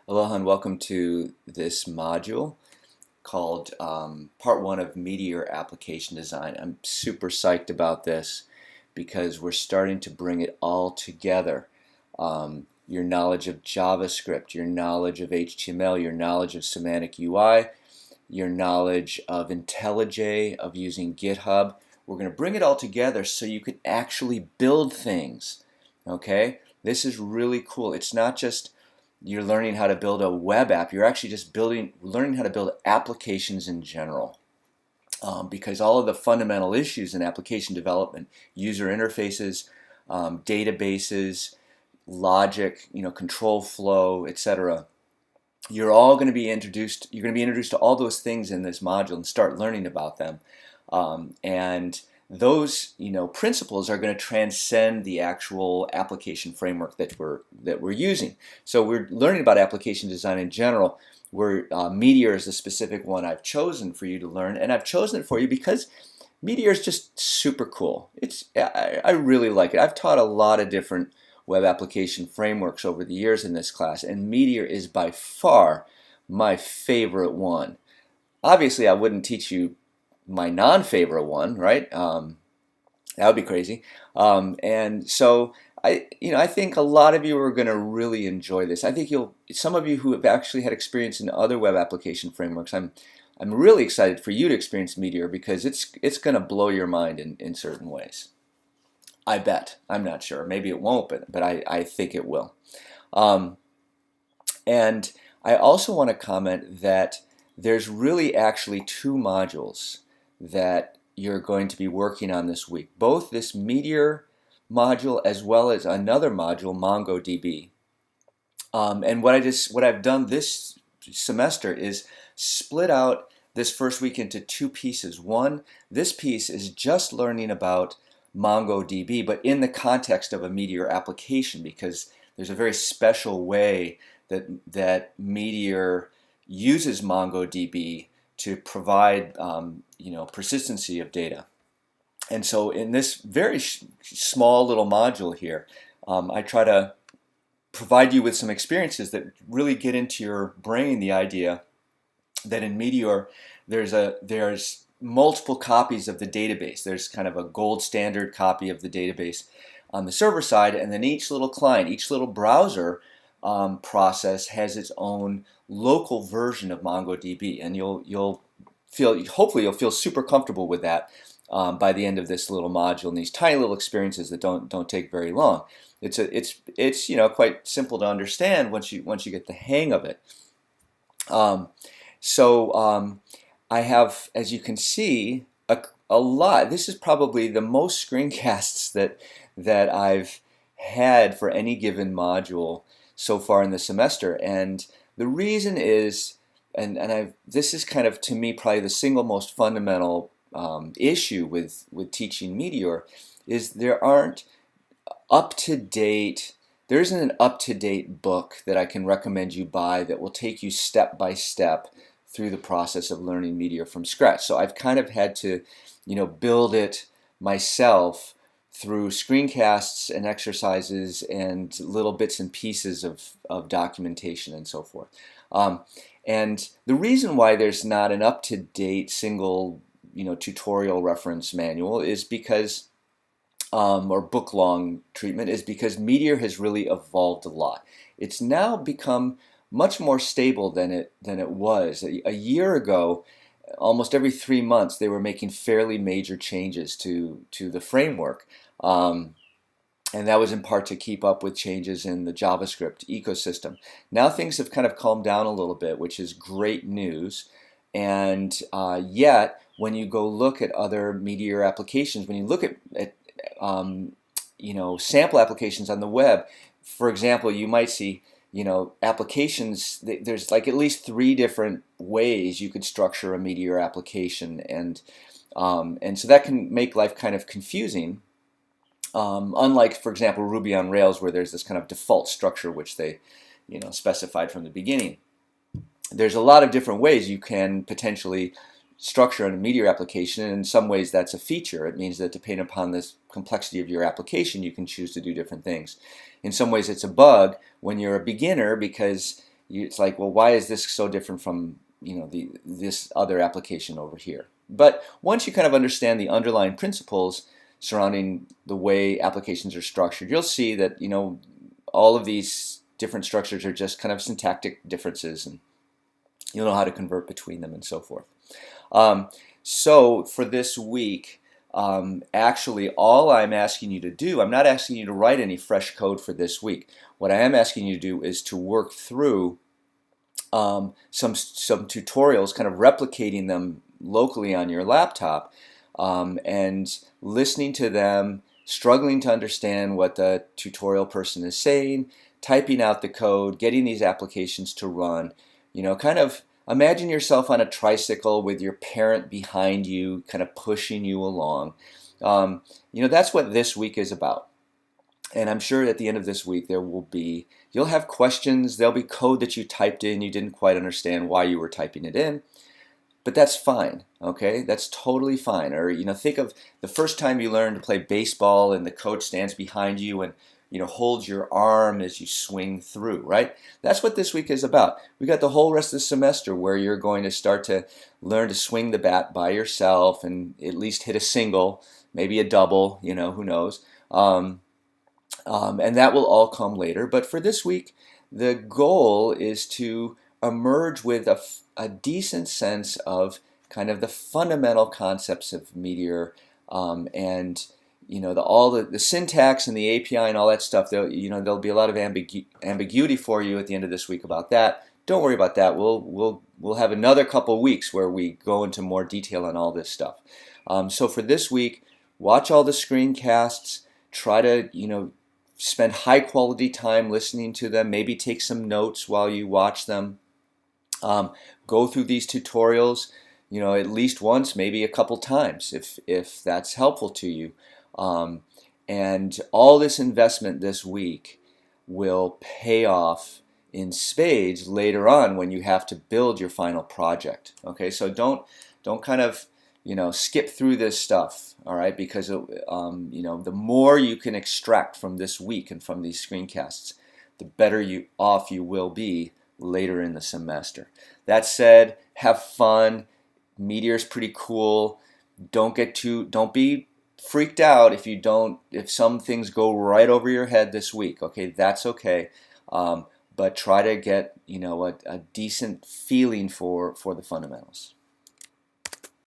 Aloha and welcome to this module called Part 1 of Meteor Application Design. I'm super psyched about this because we're starting to bring it all together. Your knowledge of JavaScript, your knowledge of HTML, your knowledge of semantic UI, your knowledge of IntelliJ, of using GitHub. We're going to bring it all together so you can actually build things. Okay? This is really cool. It's not just you're learning how to build a web app. You're actually just learning how to build applications in general. Because all of the fundamental issues in application development, user interfaces, databases, logic, control flow, etc. You're going to be introduced to all those things in this module and start learning about them. And those principles are going to transcend the actual application framework that we're using. So we're learning about application design in general. Meteor is the specific one I've chosen for you to learn, and I've chosen it for you because Meteor is just super cool. I really like it. I've taught a lot of different web application frameworks over the years in this class, and Meteor is by far my favorite one. Obviously, I wouldn't teach you my non-favorite one, right? That would be crazy. And so I think a lot of you are going to really enjoy this. I think some of you who have actually had experience in other web application frameworks, I'm really excited for you to experience Meteor because it's going to blow your mind in certain ways. I bet. I'm not sure. Maybe it won't, but I think it will. And I also want to comment that there's really actually two modules that you're going to be working on this week. Both this Meteor module as well as another module, MongoDB. And what I've done this semester is split out this first week into two pieces. This piece is just learning about MongoDB, but in the context of a Meteor application, because there's a very special way that Meteor uses MongoDB to provide persistency of data. And so in this very small little module here, I try to provide you with some experiences that really get into your brain the idea that in Meteor there's multiple copies of the database. There's kind of a gold standard copy of the database on the server side, and then each little client, each little browser process has its own local version of MongoDB, and hopefully you'll feel super comfortable with that by the end of this little module and these tiny little experiences that don't take very long. It's quite simple to understand once you get the hang of it. I have, as you can see, a lot. This is probably the most screencasts that I've had for any given module so far in the semester, and the reason is, this is kind of, to me, probably the single most fundamental issue with teaching Meteor, is there isn't an up-to-date book that I can recommend you buy that will take you step by step through the process of learning Meteor from scratch. So I've kind of had to, build it myself through screencasts and exercises and little bits and pieces of documentation and so forth. And the reason why there's not an up-to-date single tutorial reference manual is because, or book-long treatment, is because Meteor has really evolved a lot. It's now become much more stable than it was. A year ago, almost every 3 months, they were making fairly major changes to the framework. And that was in part to keep up with changes in the JavaScript ecosystem. Now things have kind of calmed down a little bit, which is great news. And yet, when you go look at other Meteor applications, when you look at sample applications on the web, for example, you might see applications. There's like at least 3 different ways you could structure a Meteor application, and so that can make life kind of confusing. Unlike, for example, Ruby on Rails, where there's this kind of default structure which they, specified from the beginning. There's a lot of different ways you can potentially structure a Meteor application, and in some ways that's a feature. It means that depending upon the complexity of your application, you can choose to do different things. In some ways it's a bug when you're a beginner because it's like, well, why is this so different from this other application over here? But once you kind of understand the underlying principles surrounding the way applications are structured, you'll see that all of these different structures are just kind of syntactic differences, and you'll know how to convert between them and so forth. So for this week, actually all I'm asking you to do, I'm not asking you to write any fresh code for this week. What I am asking you to do is to work through some tutorials, kind of replicating them locally on your laptop, and listening to them, struggling to understand what the tutorial person is saying, typing out the code, getting these applications to run. Kind of imagine yourself on a tricycle with your parent behind you, kind of pushing you along. That's what this week is about. And I'm sure at the end of this week you'll have questions, there'll be code that you typed in, you didn't quite understand why you were typing it in, but that's fine, okay? That's totally fine. Or, think of the first time you learned to play baseball and the coach stands behind you and, holds your arm as you swing through, right? That's what this week is about. We got the whole rest of the semester where you're going to start to learn to swing the bat by yourself and at least hit a single, maybe a double, who knows. And that will all come later. But for this week, the goal is to emerge with a decent sense of kind of the fundamental concepts of Meteor, and all the syntax and the API and all that stuff. There'll be a lot of ambiguity for you at the end of this week about that. Don't worry about that. We'll have another couple weeks where we go into more detail on all this stuff. So for this week, watch all the screencasts. Try to spend high quality time listening to them. Maybe take some notes while you watch them. Go through these tutorials, at least once, maybe a couple times, if that's helpful to you. And all this investment this week will pay off in spades later on when you have to build your final project. Okay, so don't kind of skip through this stuff, all right? Because the more you can extract from this week and from these screencasts, the better off you will be later in the semester. That said, have fun. Meteor's pretty cool. Don't be freaked out if some things go right over your head this week. Okay, that's okay. But try to get a decent feeling for the fundamentals.